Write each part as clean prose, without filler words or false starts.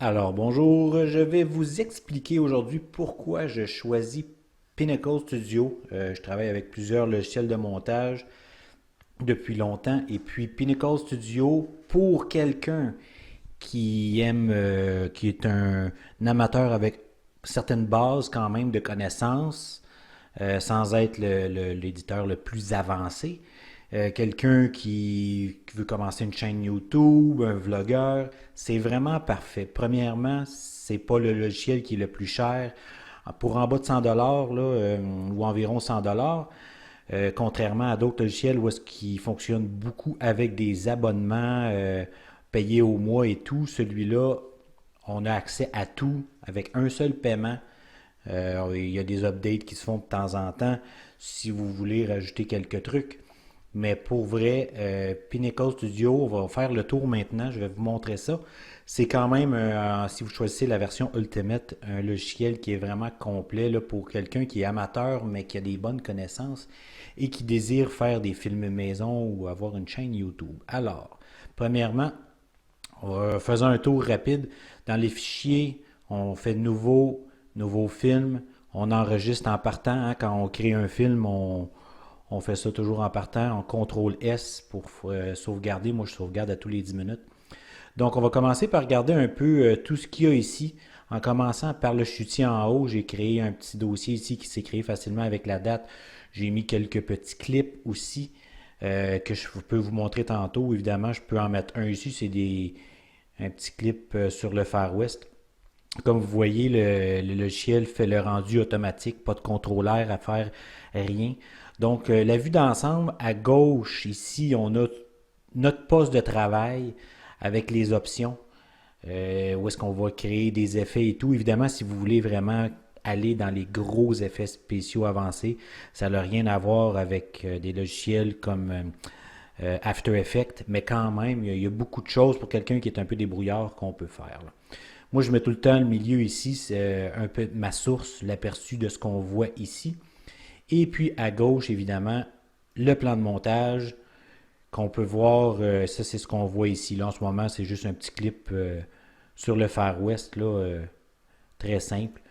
Alors bonjour, je vais vous expliquer aujourd'hui pourquoi je choisis Pinnacle Studio. Je travaille avec plusieurs logiciels de montage depuis longtemps et puis Pinnacle Studio pour quelqu'un qui aime, qui est un amateur avec certaines bases quand même de connaissances, sans être l'éditeur le plus avancé. Quelqu'un qui veut commencer une chaîne YouTube, un vlogueur, c'est vraiment parfait. Premièrement, c'est pas le logiciel qui est le plus cher. Pour en bas de 100 dollars ou environ 100 dollars, contrairement à d'autres logiciels où est-ce qu'ils fonctionnent beaucoup avec des abonnements payés au mois et tout, celui-là, on a accès à tout avec un seul paiement. Il y a des updates qui se font de temps en temps si vous voulez rajouter quelques trucs. Mais pour vrai, Pinnacle Studio, on va faire le tour maintenant. Je vais vous montrer ça. C'est quand même, si vous choisissez la version Ultimate, un logiciel qui est vraiment complet là, pour quelqu'un qui est amateur, mais qui a des bonnes connaissances et qui désire faire des films maison ou avoir une chaîne YouTube. Alors, premièrement, faisons un tour rapide. Dans les fichiers, on fait nouveau film. On enregistre en partant. Hein, quand on crée un film, on fait ça toujours en partant. On contrôle S pour sauvegarder. Moi, je sauvegarde à tous les 10 minutes. Donc, on va commencer par regarder un peu tout ce qu'il y a ici. En commençant par le chutier en haut, j'ai créé un petit dossier ici qui s'est créé facilement avec la date. J'ai mis quelques petits clips aussi que je peux vous montrer tantôt. Évidemment, je peux en mettre un ici. C'est un petit clip sur le Far West. Comme vous voyez, le logiciel fait le rendu automatique, pas de contrôleur à faire, rien. Donc, la vue d'ensemble, à gauche, ici, on a notre poste de travail avec les options, où est-ce qu'on va créer des effets et tout. Évidemment, si vous voulez vraiment aller dans les gros effets spéciaux avancés, ça n'a rien à voir avec des logiciels comme After Effects, mais quand même, il y a beaucoup de choses pour quelqu'un qui est un peu débrouillard qu'on peut faire, là. Moi, je mets tout le temps le milieu ici, c'est un peu ma source, l'aperçu de ce qu'on voit ici. Et puis à gauche, évidemment, le plan de montage qu'on peut voir. Ça, c'est ce qu'on voit ici. Là, en ce moment, c'est juste un petit clip sur le Far West, là, très simple.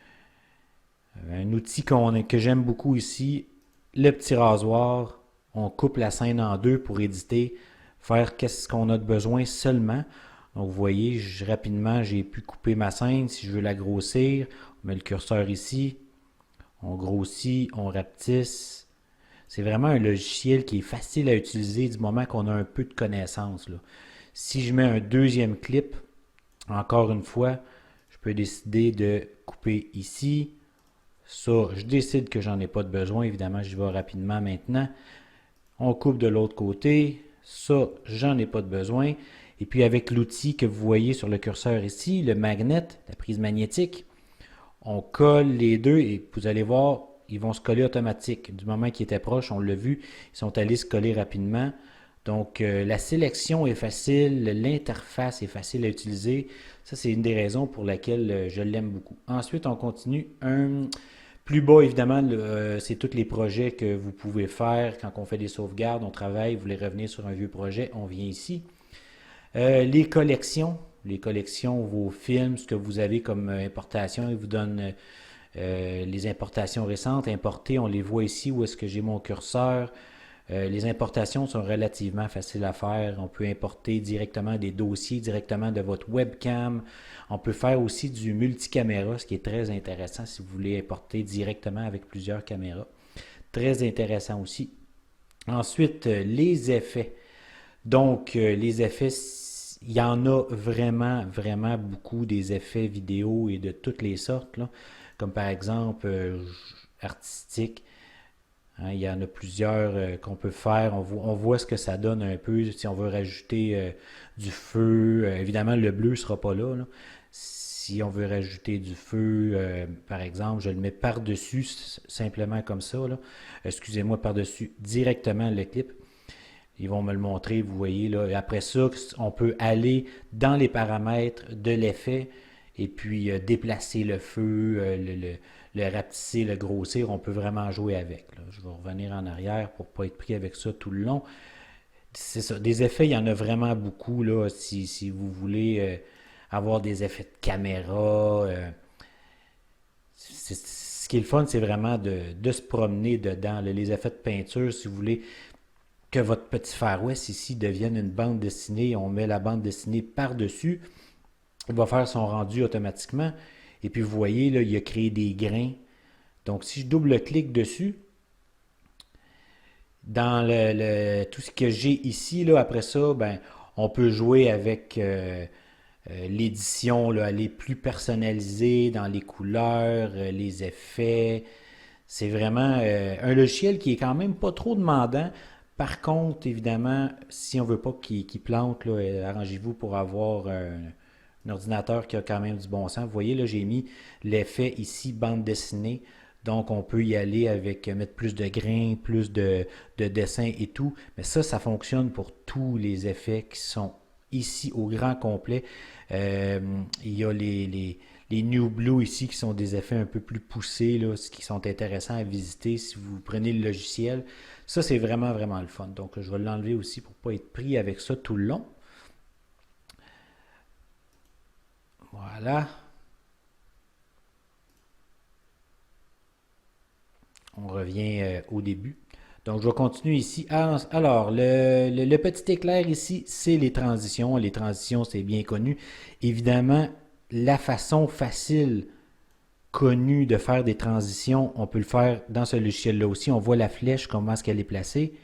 Un outil que j'aime beaucoup ici, le petit rasoir. On coupe la scène en deux pour éditer, faire qu'est-ce qu'on a de besoin seulement. Donc, vous voyez, rapidement, j'ai pu couper ma scène. Si je veux la grossir, on met le curseur ici. On grossit, on rapetisse. C'est vraiment un logiciel qui est facile à utiliser du moment qu'on a un peu de connaissances, là. Si je mets un deuxième clip, encore une fois, je peux décider de couper ici. Ça, je décide que j'en ai pas de besoin. Évidemment, j'y vais rapidement maintenant. On coupe de l'autre côté. Ça, j'en ai pas de besoin. Et puis avec l'outil que vous voyez sur le curseur ici, le magnet, la prise magnétique, on colle les deux et vous allez voir, ils vont se coller automatique. Du moment qu'ils étaient proches, on l'a vu, ils sont allés se coller rapidement. Donc, la sélection est facile, l'interface est facile à utiliser. Ça, c'est une des raisons pour laquelle je l'aime beaucoup. Ensuite, on continue. Plus bas, évidemment, c'est tous les projets que vous pouvez faire. Quand on fait des sauvegardes, on travaille, vous voulez revenir sur un vieux projet, on vient ici. Les collections, vos films, ce que vous avez comme importation, ils vous donnent les importations récentes, importées, on les voit ici où est-ce que j'ai mon curseur. Les importations sont relativement faciles à faire. On peut importer directement des dossiers, directement de votre webcam. On peut faire aussi du multicaméra, ce qui est très intéressant si vous voulez importer directement avec plusieurs caméras. Très intéressant aussi. Ensuite, les effets. Donc, les effets, il y en a vraiment, vraiment beaucoup des effets vidéo et de toutes les sortes, là. Comme par exemple, artistique. Hein, il y en a plusieurs qu'on peut faire. On voit ce que ça donne un peu. Si on veut rajouter du feu, évidemment, le bleu ne sera pas là, là. Si on veut rajouter du feu, par exemple, je le mets par-dessus, simplement comme ça, là. Excusez-moi, par-dessus directement le clip. Ils vont me le montrer, vous voyez là. Et après ça, on peut aller dans les paramètres de l'effet et puis déplacer le feu, le rapetisser, le grossir. On peut vraiment jouer avec, là. Je vais revenir en arrière pour ne pas être pris avec ça tout le long. C'est ça. Des effets, il y en a vraiment beaucoup là, si vous voulez avoir des effets de caméra. Ce qui est le fun, c'est vraiment de se promener dedans. Là. Les effets de peinture, si vous voulez que votre petit Far West ici devienne une bande dessinée, on met la bande dessinée par-dessus. Il va faire son rendu automatiquement. Et puis vous voyez, là, il a créé des grains. Donc si je double-clique dessus, dans tout ce que j'ai ici, là, après ça, ben, on peut jouer avec l'édition, là, aller plus personnalisée dans les couleurs, les effets. C'est vraiment un logiciel qui est quand même pas trop demandant. Par contre, évidemment, si on veut pas qu'il plante, là, arrangez-vous pour avoir un ordinateur qui a quand même du bon sens. Vous voyez, là, j'ai mis l'effet ici, bande dessinée. Donc, on peut y aller avec mettre plus de grains, plus de dessins et tout. Mais ça fonctionne pour tous les effets qui sont ici au grand complet. Il y a les New Blue ici qui sont des effets un peu plus poussés, là, qui sont intéressants à visiter si vous prenez le logiciel. Ça, c'est vraiment, vraiment le fun. Donc, je vais l'enlever aussi pour ne pas être pris avec ça tout le long. Voilà. On revient au début. Donc, je vais continuer ici. Alors, le petit éclair ici, c'est les transitions. Les transitions, c'est bien connu. Évidemment, la façon facile, connue de faire des transitions, on peut le faire dans ce logiciel-là aussi. On voit la flèche, comment est-ce qu'elle est placée.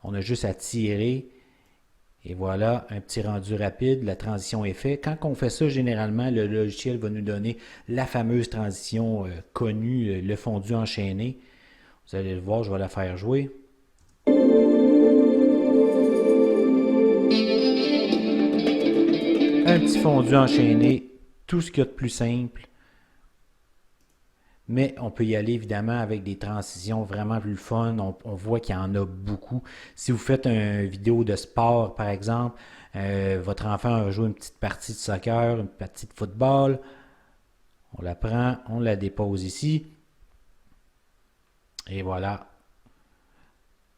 On a juste à tirer. Et voilà, un petit rendu rapide. La transition est faite. Quand on fait ça, généralement, le logiciel va nous donner la fameuse transition connue, le fondu enchaîné. Vous allez le voir, je vais la faire jouer. Un petit fondu enchaîné, tout ce qu'il y a de plus simple. Mais on peut y aller évidemment avec des transitions vraiment plus fun. On voit qu'il y en a beaucoup. Si vous faites une vidéo de sport, par exemple, votre enfant va jouer une petite partie de soccer, une partie de football. On la prend, on la dépose ici. Et voilà.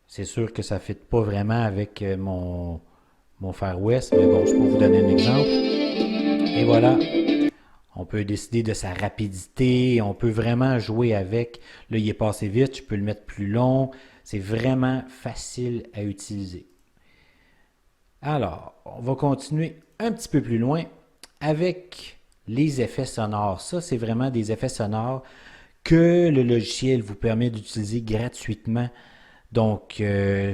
C'est sûr que ça ne fit pas vraiment avec mon Far West, mais bon, je peux vous donner un exemple. Et voilà. On peut décider de sa rapidité, on peut vraiment jouer avec. Là, il est passé vite, je peux le mettre plus long. C'est vraiment facile à utiliser. Alors, on va continuer un petit peu plus loin avec les effets sonores. Ça, c'est vraiment des effets sonores que le logiciel vous permet d'utiliser gratuitement. Donc,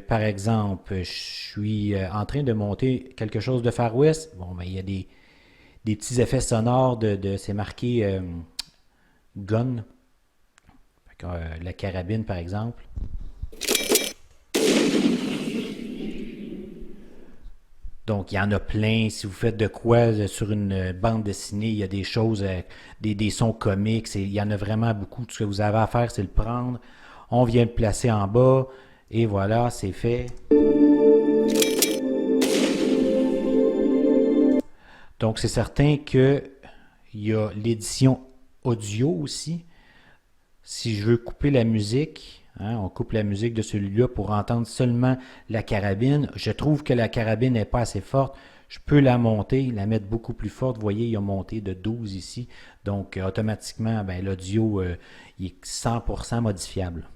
par exemple, je suis en train de monter quelque chose de Far West. Bon, ben, il y a des petits effets sonores c'est marqué gun, la carabine par exemple. Donc, il y en a plein. Si vous faites de quoi sur une bande dessinée, il y a des choses, des sons comiques. Il y en a vraiment beaucoup. Tout ce que vous avez à faire, c'est le prendre. On vient le placer en bas. Et voilà, c'est fait. Donc, c'est certain qu'il y a l'édition audio aussi. Si je veux couper la musique, on coupe la musique de celui-là pour entendre seulement la carabine. Je trouve que la carabine n'est pas assez forte. Je peux la monter, la mettre beaucoup plus forte. Vous voyez, il a monté de 12 ici. Donc, automatiquement, ben, l'audio il est 100% modifiable.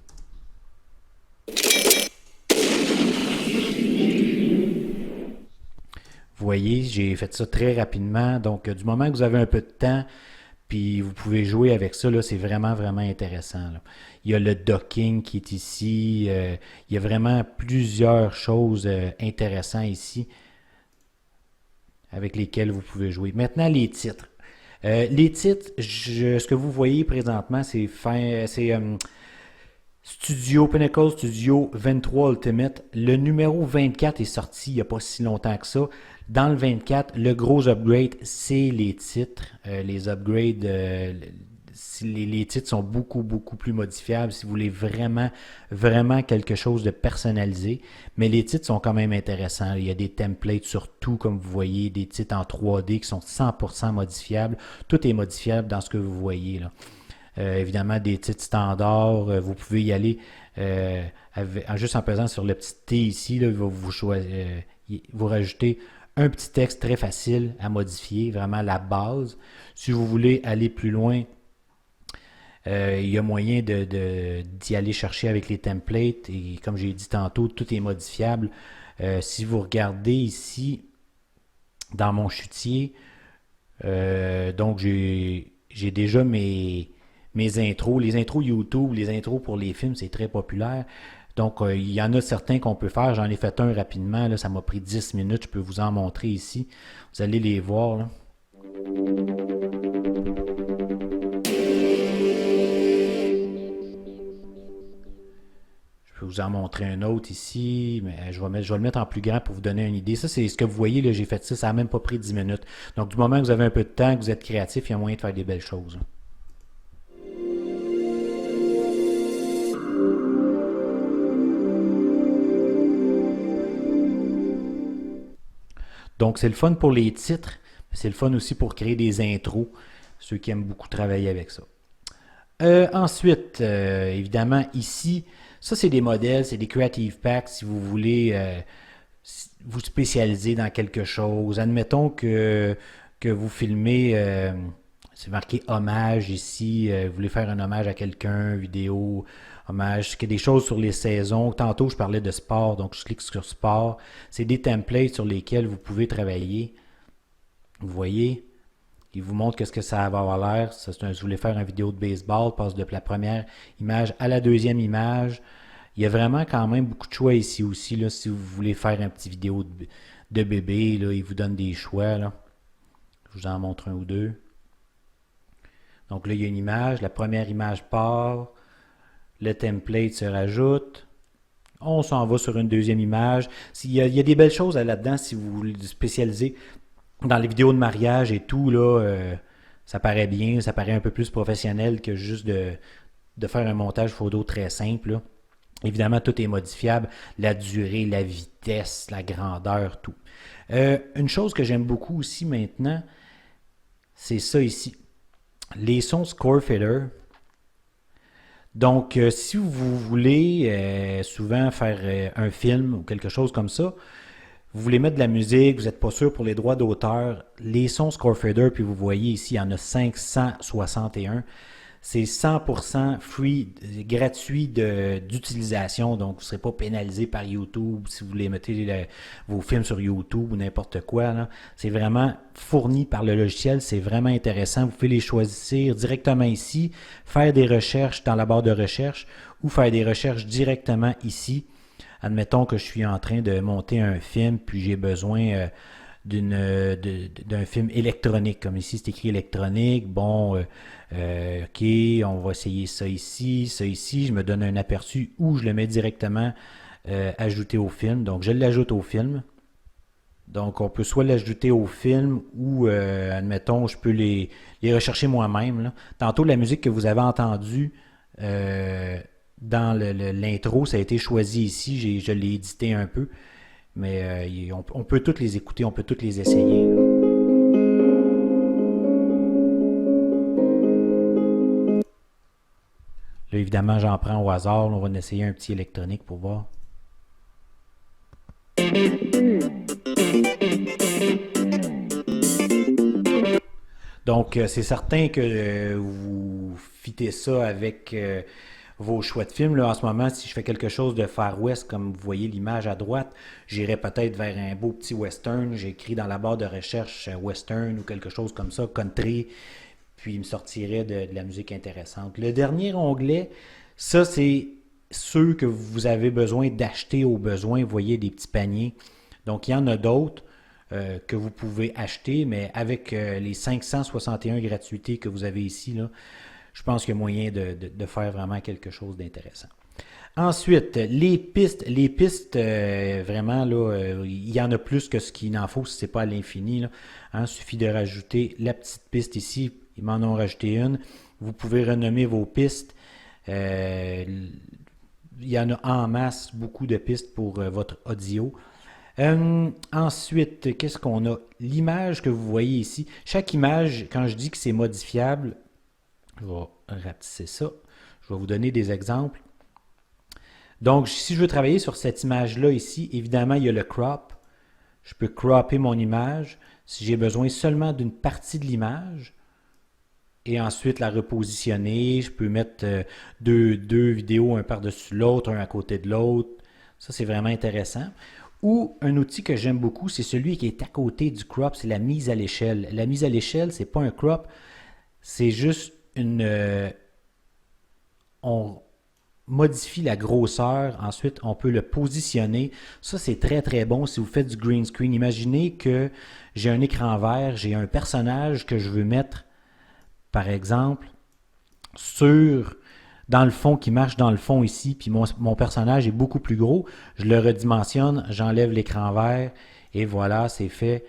Vous voyez, j'ai fait ça très rapidement. Donc, du moment que vous avez un peu de temps, puis vous pouvez jouer avec ça, là, c'est vraiment, vraiment intéressant. Là. Il y a le docking qui est ici. Il y a vraiment plusieurs choses intéressantes ici avec lesquelles vous pouvez jouer. Maintenant, les titres. Les titres, ce que vous voyez présentement, c'est Studio Pinnacle Studio 23 Ultimate. Le numéro 24 est sorti il n'y a pas si longtemps que ça. Dans le 24, le gros upgrade, c'est les titres. Les upgrades, les titres sont beaucoup, beaucoup plus modifiables si vous voulez vraiment, vraiment quelque chose de personnalisé. Mais les titres sont quand même intéressants. Il y a des templates sur tout, comme vous voyez, des titres en 3D qui sont 100% modifiables. Tout est modifiable dans ce que vous voyez là. Évidemment, des titres standards, vous pouvez y aller juste en pesant sur le petit T ici, là, il va vous rajoutez Un petit texte très facile à modifier, vraiment la base. Si vous voulez aller plus loin, il y a moyen d'y aller chercher avec les templates. Et comme j'ai dit tantôt, tout est modifiable. Si vous regardez ici, dans mon chutier, donc j'ai déjà mes intros. Les intros YouTube, les intros pour les films, c'est très populaire. Donc, il y en a certains qu'on peut faire. J'en ai fait un rapidement. Là, ça m'a pris 10 minutes. Je peux vous en montrer ici. Vous allez les voir. Là. Je peux vous en montrer un autre ici, mais je vais le mettre en plus grand pour vous donner une idée. Ça, c'est ce que vous voyez. Là, j'ai fait ça. Ça n'a même pas pris 10 minutes. Donc, du moment que vous avez un peu de temps, que vous êtes créatif, il y a moyen de faire des belles choses. Donc, c'est le fun pour les titres. C'est le fun aussi pour créer des intros. Ceux qui aiment beaucoup travailler avec ça. Ensuite, évidemment, ici, ça, c'est des modèles, c'est des Creative Packs si vous voulez vous spécialiser dans quelque chose. Admettons que vous filmez, c'est marqué hommage ici, vous voulez faire un hommage à quelqu'un, vidéo, hommage, des choses sur les saisons. Tantôt, je parlais de sport, donc je clique sur sport. C'est des templates sur lesquels vous pouvez travailler. Vous voyez, il vous montre qu'est-ce que ça va avoir l'air. Si vous voulez faire une vidéo de baseball, passe de la première image à la deuxième image. Il y a vraiment quand même beaucoup de choix ici aussi. Là, si vous voulez faire une petite vidéo de bébé, là, il vous donne des choix. Là. Je vous en montre un ou deux. Donc là, il y a une image. La première image part. Le template se rajoute. On s'en va sur une deuxième image. Il y a des belles choses là-dedans si vous voulez spécialiser dans les vidéos de mariage et tout. Là, ça paraît bien. Ça paraît un peu plus professionnel que juste de faire un montage photo très simple. Là. Évidemment, tout est modifiable, la durée, la vitesse, la grandeur, tout. Une chose que j'aime beaucoup aussi maintenant, c'est ça ici. Les sons Score Fader. Donc, si vous voulez souvent faire un film ou quelque chose comme ça, vous voulez mettre de la musique, vous n'êtes pas sûr pour les droits d'auteur, les sons Score Fader, puis vous voyez ici, il y en a 561. C'est 100% free, gratuit d'utilisation, donc vous ne serez pas pénalisé par YouTube si vous voulez mettre vos films sur YouTube ou n'importe quoi. C'est vraiment fourni par le logiciel, c'est vraiment intéressant. Vous pouvez les choisir directement ici, faire des recherches dans la barre de recherche ou faire des recherches directement ici. Admettons que je suis en train de monter un film, puis j'ai besoin d'un film électronique, comme ici c'est écrit électronique. Bon, ok, on va essayer ça ici, je me donne un aperçu ou je le mets directement ajouter au film. Donc je l'ajoute au film. Donc on peut soit l'ajouter au film ou admettons je peux les rechercher moi-même. Tantôt la musique que vous avez entendue dans l'intro, ça a été choisi ici, je l'ai édité un peu. Mais on peut toutes les écouter, on peut toutes les essayer. Là, évidemment, j'en prends au hasard. Là, on va en essayer un petit électronique pour voir. Donc, c'est certain que vous fitez ça avec vos choix de films. Là, en ce moment, si je fais quelque chose de Far West, comme vous voyez l'image à droite, j'irai peut-être vers un beau petit western. J'ai écrit dans la barre de recherche western ou quelque chose comme ça, country, puis il me sortirait de la musique intéressante. Le dernier onglet, ça c'est ceux que vous avez besoin d'acheter au besoin. Vous voyez des petits paniers. Donc il y en a d'autres que vous pouvez acheter, mais avec les 561 gratuités que vous avez ici, là, je pense qu'il y a moyen de faire vraiment quelque chose d'intéressant. Ensuite, les pistes, vraiment, là, il y en a plus que ce qu'il en faut si ce n'est pas à l'infini. Il suffit de rajouter la petite piste ici. Ils m'en ont rajouté une. Vous pouvez renommer vos pistes. Il y en a en masse, beaucoup de pistes pour votre audio. Ensuite, qu'est-ce qu'on a? L'image que vous voyez ici. Chaque image, quand je dis que c'est modifiable, je vais rapetisser ça. Je vais vous donner des exemples. Donc, si je veux travailler sur cette image-là ici, évidemment, il y a le crop. Je peux cropper mon image si j'ai besoin seulement d'une partie de l'image et ensuite la repositionner. Je peux mettre deux vidéos un par-dessus l'autre, un à côté de l'autre. Ça, c'est vraiment intéressant. Ou un outil que j'aime beaucoup, c'est celui qui est à côté du crop, c'est la mise à l'échelle. La mise à l'échelle, c'est pas un crop, c'est juste on modifie la grosseur, ensuite on peut le positionner. Ça, c'est très très bon si vous faites du green screen. Imaginez que j'ai un écran vert, j'ai un personnage que je veux mettre, par exemple, dans le fond, qui marche dans le fond ici, puis mon personnage est beaucoup plus gros. Je le redimensionne, j'enlève l'écran vert, et voilà, c'est fait.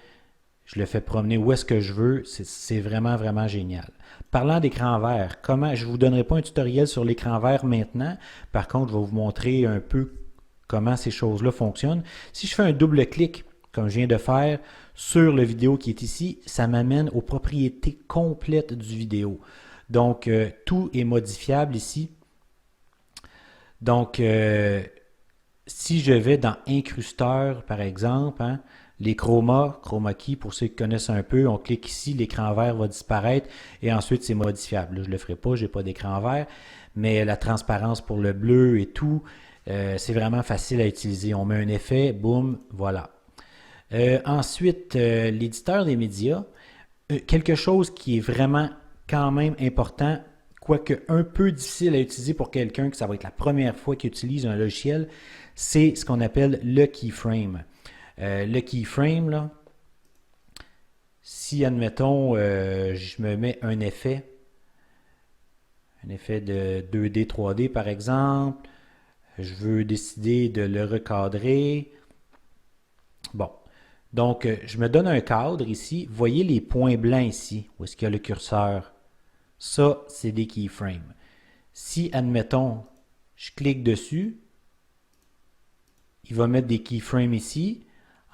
Je le fais promener où est-ce que je veux. C'est vraiment, vraiment génial. Parlant d'écran vert, je ne vous donnerai pas un tutoriel sur l'écran vert maintenant. Par contre, je vais vous montrer un peu comment ces choses-là fonctionnent. Si je fais un double clic, comme je viens de faire, sur la vidéo qui est ici, ça m'amène aux propriétés complètes du vidéo. Donc, tout est modifiable ici. Donc, si je vais dans Incrusteur, par exemple, les chroma key, pour ceux qui connaissent un peu, on clique ici, l'écran vert va disparaître et ensuite c'est modifiable. Là, je ne le ferai pas, je n'ai pas d'écran vert, mais la transparence pour le bleu et tout, c'est vraiment facile à utiliser. On met un effet, boum, voilà. Ensuite, l'éditeur des médias, quelque chose qui est vraiment quand même important, quoique un peu difficile à utiliser pour quelqu'un que ça va être la première fois qu'il utilise un logiciel, c'est ce qu'on appelle le keyframe. Le keyframe, là, si, admettons, je me mets un effet de 2D, 3D par exemple, je veux décider de le recadrer. Bon, donc je me donne un cadre ici. Vous voyez les points blancs ici, où est-ce qu'il y a le curseur? Ça, c'est des keyframes. Si, admettons, je clique dessus, il va mettre des keyframes ici.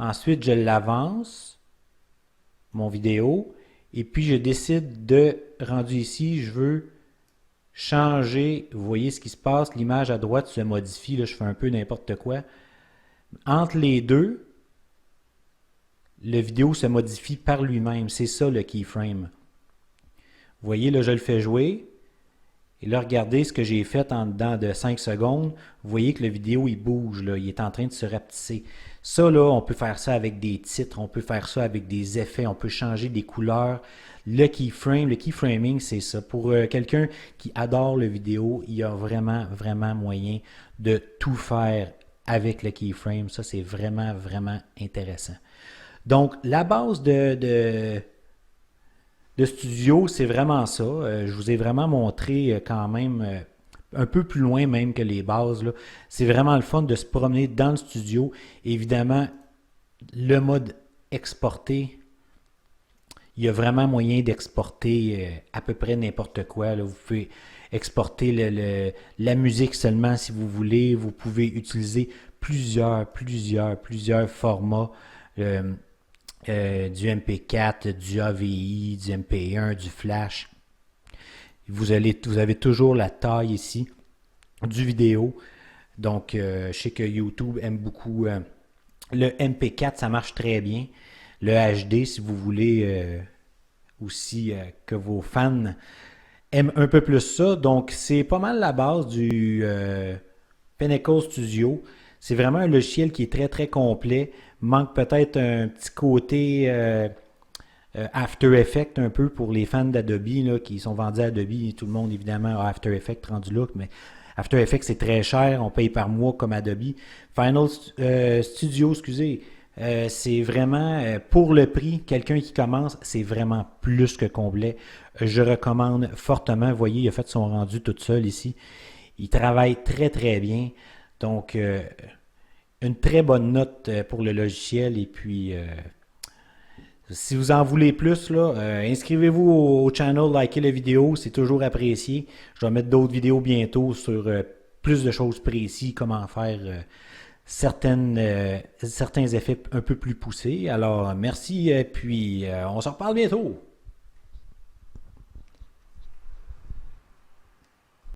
Ensuite, je l'avance, mon vidéo, et puis je décide de, rendu ici, je veux changer, vous voyez ce qui se passe, l'image à droite se modifie, là je fais un peu n'importe quoi. Entre les deux, le vidéo se modifie par lui-même, c'est ça le keyframe. Vous voyez, là je le fais jouer, et là regardez ce que j'ai fait en dedans de 5 secondes, vous voyez que la vidéo il bouge, là, il est en train de se rapetisser. Ça, là, on peut faire ça avec des titres, on peut faire ça avec des effets, on peut changer des couleurs. Le keyframing, c'est ça. Pour quelqu'un qui adore le vidéo, il y a vraiment, vraiment moyen de tout faire avec le keyframe. Ça, c'est vraiment, vraiment intéressant. Donc, la base de Studio, c'est vraiment ça. Je vous ai vraiment montré quand même un peu plus loin même que les bases. C'est vraiment le fun de se promener dans le studio. Évidemment, le mode exporter, il y a vraiment moyen d'exporter à peu près n'importe quoi. Là. Vous pouvez exporter la musique seulement si vous voulez. Vous pouvez utiliser plusieurs formats. Du MP4, du AVI, du MP1, du Flash. Vous avez toujours la taille ici du vidéo. Donc, je sais que YouTube aime beaucoup le MP4, ça marche très bien. Le HD, si vous voulez aussi que vos fans aiment un peu plus ça. Donc, c'est pas mal la base du Pinnacle Studio. C'est vraiment un logiciel qui est très, très complet. Manque peut-être un petit côté After Effects un peu pour les fans d'Adobe qui sont vendus à Adobe. Tout le monde, évidemment, a After Effects rendu là, mais After Effects, c'est très cher. On paye par mois comme Adobe. Final Studio, excusez, c'est vraiment, pour le prix, quelqu'un qui commence, c'est vraiment plus que complet. Je recommande fortement. Vous voyez, il a fait son rendu tout seul ici. Il travaille très, très bien. Donc, une très bonne note pour le logiciel. Et puis, si vous en voulez plus, là, inscrivez-vous au channel, likez la vidéo, c'est toujours apprécié. Je vais mettre d'autres vidéos bientôt sur plus de choses précises, comment faire certains effets un peu plus poussés. Alors, merci, puis on se reparle bientôt.